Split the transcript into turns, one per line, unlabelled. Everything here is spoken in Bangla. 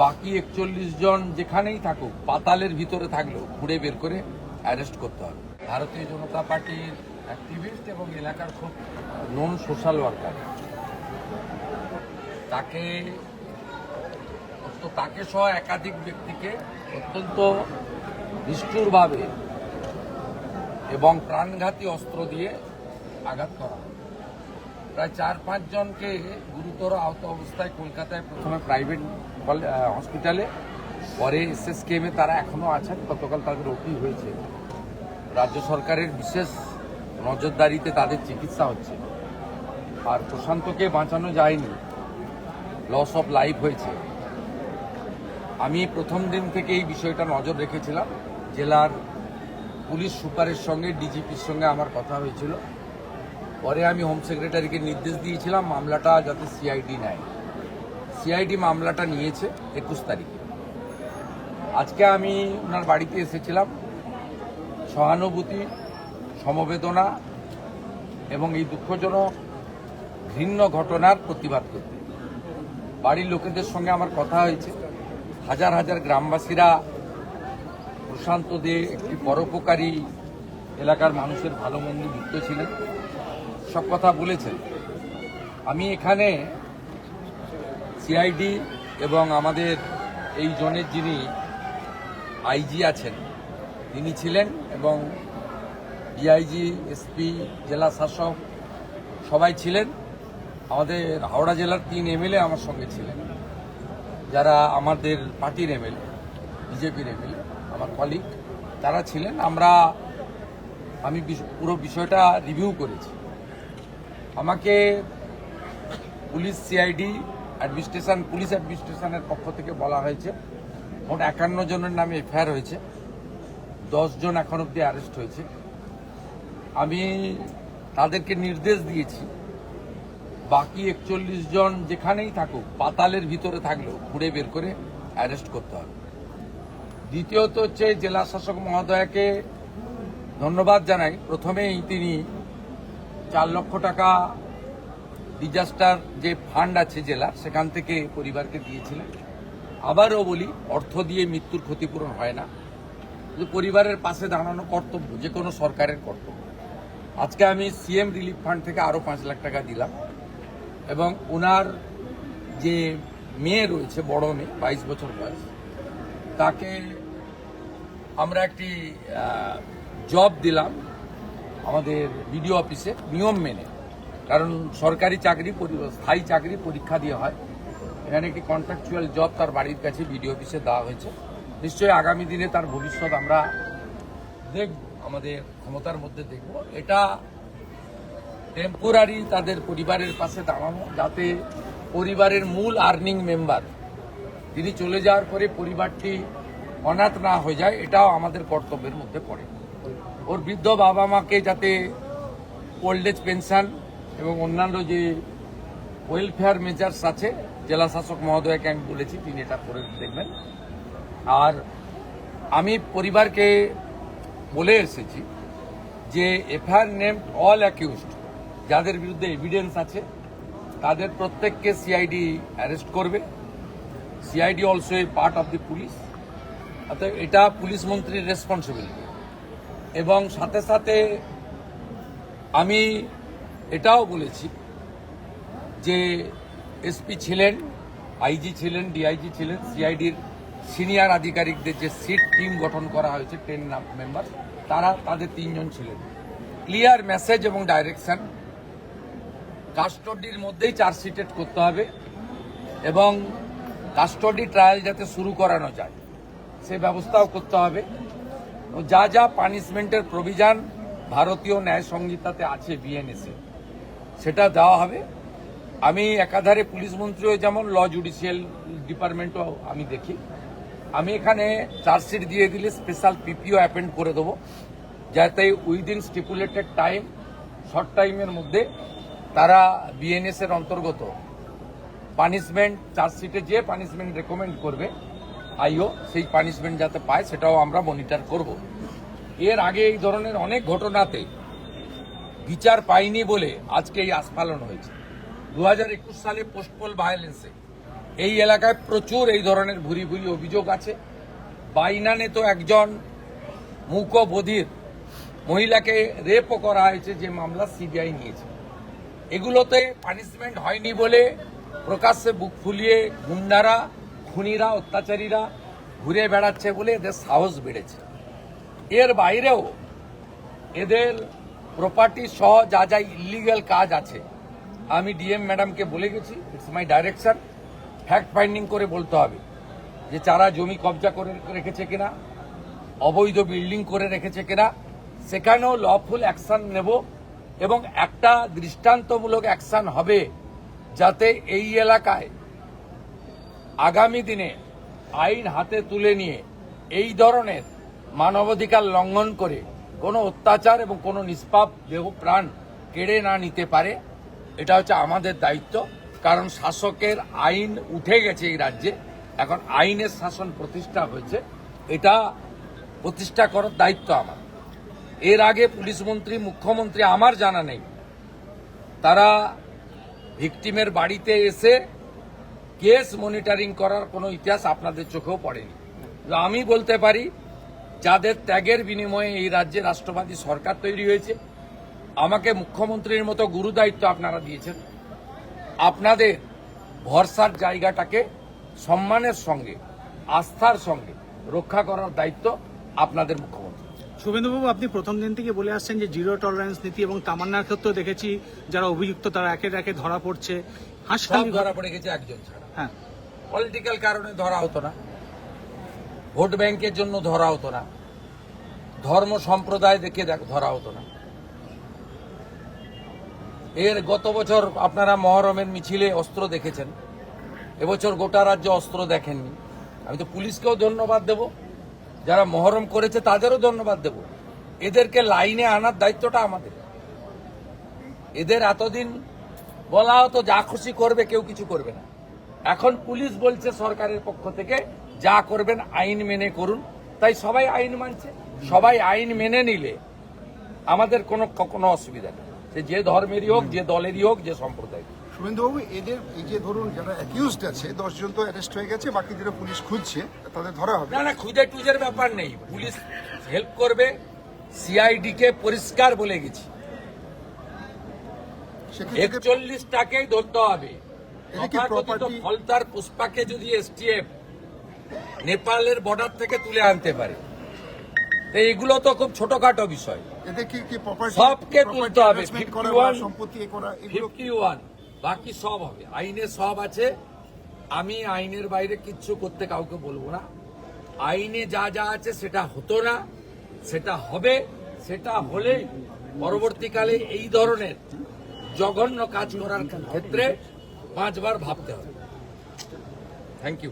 বাকি 41 জন যেখানেই থাকুক, পাতালের ভিতরে থাকলেও খুঁড়ে বের করে অ্যারেস্ট করতে হবে। ভারতীয় জনতা পার্টির অ্যাক্টিভিস্ট এবং এলাকার খুব নন সোশ্যাল ওয়ার্কার, তাকে সহ একাধিক ব্যক্তিকে অত্যন্ত নিষ্ঠুরভাবে এবং প্রাণঘাতী অস্ত্র দিয়ে আঘাত করা হয়। প্রায় 4-5 জনকে গুরুতর আহত অবস্থায় কলকাতায় প্রথমে প্রাইভেট হসপিটালে, পরে SSKM-এ তারা এখনও আছেন। গতকাল তাদের ওটি হয়েছে। রাজ্য সরকারের বিশেষ নজরদারিতে তাদের চিকিৎসা হচ্ছে। আর প্রশান্তকে বাঁচানো যায়নি, লস অফ লাইফ হয়েছে। আমি প্রথম দিন থেকে এই বিষয়টা নজর রেখেছিলাম। জেলার পুলিশ সুপারের সঙ্গে, ডিজিপির সঙ্গে আমার কথা হয়েছিল। পরে আমি হোম সেক্রেটারিকে নির্দেশ দিয়েছিলাম মামলাটা যাতে সিআইডি নেয়। সিআইডি মামলাটা নিয়েছে 21 তারিখে। আজকে আমি ওনার বাড়িতে এসেছিলাম সহানুভূতি, সমবেদনা এবং এই দুঃখজনক ঘৃণ্য ঘটনার প্রতিবাদ করতে। বাড়ির লোকেদের সঙ্গে আমার কথা হয়েছে। হাজার হাজার গ্রামবাসীরা প্রশান্ত দে একটি পরোপকারী এলাকার মানুষের ভালো মন্দ যুক্ত ছিলেন, সব কথা বলেছেন। আমি এখানে সিআইডি এবং আমাদের এই জোনের যিনি আইজি আছেন তিনি ছিলেন, এবং ডিআইজি, এসপি, জেলা শাসক সবাই ছিলেন। আমাদের হাওড়া জেলার 3 MLA আমার সঙ্গে ছিলেন, যারা আমাদের পার্টির MLA, বিজেপির MLA, আমার কলিগ, তারা ছিলেন। আমি পুরো বিষয়টা রিভিউ করেছি। আমাকে পুলিশ সিআইডি অ্যাডমিনিস্ট্রেশন, পুলিশ অ্যাডমিনিস্ট্রেশনের পক্ষ থেকে বলা হয়েছে মোট 51 জনের নামে এফআইআর হয়েছে, 10 জন এখন অব্দি অ্যারেস্ট হয়েছে। আমি তাদেরকে নির্দেশ দিয়েছি বাকি 41 জন যেখানেই থাকুক, পাতালের ভিতরে থাকলেও খুঁড়ে বের করে অ্যারেস্ট করতে হবে। দ্বিতীয়ত হচ্ছে জেলা শাসক মহোদয়কে ধন্যবাদ জানাই। প্রথমেই তিনি 4 লক্ষ টাকা ডিজাস্টার যে ফান্ড আছে জেলার, সেখান থেকে পরিবারকে দিয়েছিলেন। আবারও বলি, অর্থ দিয়ে মৃত্যুর ক্ষতিপূরণ হয় না, কিন্তু পরিবারের পাশে দাঁড়ানো কর্তব্য, যে কোনো সরকারের কর্তব্য। আজকে আমি সিএম রিলিফ ফান্ড থেকে আরও 5 লাখ টাকা দিলাম, এবং ওনার যে মেয়ে রয়েছে, বড় মেয়ে 22 বছর বয়স, তাকে আমরা একটি জব দিলাম আমাদের বিডিও অফিসে নিয়ম মেনে। কারণ সরকারি চাকরি, স্থায়ী চাকরি পরীক্ষা দিয়ে হয়। এখানে একটি কন্ট্রাকচুয়াল জব তার বাড়ির কাছে বিডিও অফিসে দেওয়া হয়েছে। নিশ্চয়ই আগামী দিনে তার ভবিষ্যৎ আমরা দেখব, আমাদের ক্ষমতার মধ্যে দেখব। এটা টেম্পোরারি তাদের পরিবারের পাশে দাঁড়ানো, যাতে পরিবারের মূল আর্নিং মেম্বার তিনি চলে যাওয়ার পরে পরিবারটি অনাথ না হয়ে যায়, এটাও আমাদের কর্তব্যের মধ্যে পড়ে। ওর বৃদ্ধ বাবা মাকে যাতে ওল্ড এজ পেনশন এবং অন্যান্য যে ওয়েলফেয়ার মেজার্স আছে, জেলা শাসক মহোদয়কে আমি বলেছি, তিনি এটা করে দেখবেন। আর আমি পরিবারকে বলে এসেছি যে এফআইআর নেম অল অ্যাকিউজড, যাদের বিরুদ্ধে এভিডেন্স আছে তাদের প্রত্যেককে সিআইডি অ্যারেস্ট করবে। CID also a part of the police, অর্থাৎ এটা পুলিশ মন্ত্রীর রেসপন্সিবিলিটি। এবং সাথে সাথে আমি এটাও বলেছি যে এসপি ছিলেন, আইজি ছিলেন, ডিআইজি ছিলেন, সিআইডির সিনিয়র আধিকারিকদের যে সিট টিম গঠন করা হয়েছে 10 মেম্বার, তাদের 3 জন ছিলেন। ক্লিয়ার মেসেজ এবং ডাইরেকশন, কাস্টডির মধ্যেই চার্জশিটেড করতে হবে, এবং কাস্টডি ট্রায়াল যাতে শুরু করানো যায় সে ব্যবস্থাও করতে হবে। যা যা পানিশমেন্টের প্রভিশন ভারতীয় ন্যায় সংহিতাতে আছে বিএনএসে, সেটা দেওয়া হবে। আমি একাধারে পুলিশ মন্ত্রীও যেমন, ল জুডিশিয়াল ডিপার্টমেন্টও আমি দেখি। আমি এখানে চার্জশিট দিয়ে দিলে স্পেশাল পিপিও অ্যাপেন্ড করে দেবো, যাতে উইদিন স্টিপুলেটেড টাইম, শর্ট টাইমের মধ্যে তারা বিএনএস এর অন্তর্গত পানিশমেন্ট, চার্জশিটে যে পানিশমেন্ট রেকমেন্ড করবে আইও, সেই পানিশমেন্ট যাতে পায় সেটাও আমরা মনিটর করব। এর আগে এই ধরনের অনেক ঘটনাতে বিচার পাইনি বলে আজকে এই আস্ফালন হয়েছে। 2021 সালে পোস্টপোল ভায়োলেন্সে এই এলাকায় প্রচুর এই ধরনের ভুরি ভুরি অভিযোগ আছে। বাইনানে তো একজন মূকবধির মহিলাকে রেপও করা হয়েছে, যে মামলা সিবিআই নিয়েছে। এগুলোতে পানিশমেন্ট হয়নি বলে প্রকাশ্যে বুক ফুলিয়ে গুন্ডারা, খুনিরা, অত্যাচারীরা ঘুরে বেড়াচ্ছে বলে এদের সাহস বেড়েছে। এর বাইরেও এদের প্রপার্টি সহ যা যা ইলিগ্যাল কাজ আছে, আমি ডিএম ম্যাডামকে বলে গেছি, it's my direction, fact finding করে বলতে হবে যে যারা জমি কবজা করে রেখেছে কিনা, অবৈধ বিল্ডিং করে রেখেছে কিনা, সেখানেও লফুল অ্যাকশন নেব এবং একটা দৃষ্টান্তমূলক অ্যাকশন হবে, যাতে এই এলাকায় আগামী দিনে আইন হাতে তুলে নিয়ে এই ধরনের মানবাধিকার লঙ্ঘন করে কোনো অত্যাচার এবং কোনো নিষ্পাপ দেহ প্রাণ কেড়ে না নিতে পারে। এটা হচ্ছে আমাদের দায়িত্ব, কারণ শাসকের আইন উঠে গেছে এই রাজ্যে, এখন আইনের শাসন প্রতিষ্ঠা হয়েছে, এটা প্রতিষ্ঠা করার দায়িত্ব আমার। এর আগে পুলিশ মন্ত্রী, মুখ্যমন্ত্রী, আমার জানা নেই তারা ভিকটিমের বাড়িতে এসে কেস মনিটরিং করার কোনো ইতিহাস আপনাদের চোখেও পড়েনি। আমি বলতে পারি, যাদের ত্যাগের বিনিময়ে এই রাজ্যে রাষ্ট্রবাদী সরকার তৈরি হয়েছে, আমাকে মুখ্যমন্ত্রীর মতো গুরু দায়িত্ব আপনারা দিয়েছেন, আপনাদের ভরসার জায়গাটাকে সম্মানের সঙ্গে, আস্থার সঙ্গে রক্ষা করার দায়িত্ব আপনাদের মুখ্যমন্ত্রী।
শুভেন্দুবাবু, আপনি প্রথম দিন থেকে বলে আসছেন যে জিরো টলারেন্স নীতি, এবং তামান্নার ক্ষেত্রেও দেখেছি যারা অভিযুক্ত তারা একের একে ধরা পড়ছে।
সব ধরা পড়ে গেছে একজন ছাড়া।
হ্যাঁ,
পলিটিক্যাল কারণে ধরা হতো না, ভোট ব্যাংকের জন্য ধরা হতো না, ধর্ম সম্প্রদায় দেখে ধরা হতো না। এর গত বছর আপনারা মহরমের মিছিলে অস্ত্র দেখেছেন, এবছর গোটা রাজ্য অস্ত্র দেখেননি। আমি তো পুলিশকেও ধন্যবাদ দেব, যারা মহরম করেছে তাদেরও ধন্যবাদ দেব। এদেরকে লাইনে আনার দায়িত্বটা আমাদের। এদের এতদিন বলা হতো যা খুশি করবে, কেউ কিছু করবে না। এখন পুলিশ বলছে সরকারের পক্ষ থেকে যা করবেন আইন মেনে করুন, তাই সবাই আইন মানছে। সবাই আইন মেনে নিলে আমাদের কোনো অসুবিধা নেই, সে যে ধর্মেরই হোক, যে দলেরই হোক, যে সম্প্রদায়।
শুভেন্দুবাবু, এদের এই যে ধরুন যারা অ্যাকিউজড আছে 10 জন তো অ্যারেস্ট হয়ে গেছে, বাকিদের পুলিশ খুঁজছে, তাদের ধরা হবে?
না, খুঁজে টুজের ব্যাপার নেই, পুলিশ হেল্প করবে। সিআইডি কে পরিষ্কার বলে গেছি, 41টাকেই ধরতে হবে। ফলতার পুষ্পাকে যদি এসটিএফ নেপালের বর্ডার থেকে তুলে আনতে পারে, এইগুলো তো খুব ছোটখাটো বিষয়, সবকে তুলতে হবে। 51 বাকি সব হবে, আইনে সব আছে। আমি আইনের বাইরে কিচ্ছু করতে কাউকে বলবো না। আইনে যা যা আছে সেটা হতো না, সেটা হবে। সেটা হলেই পরবর্তীকালে এই ধরনের জঘন্য কাজ করার ক্ষেত্রে 5 বার ভাবতে হবে। Thank you.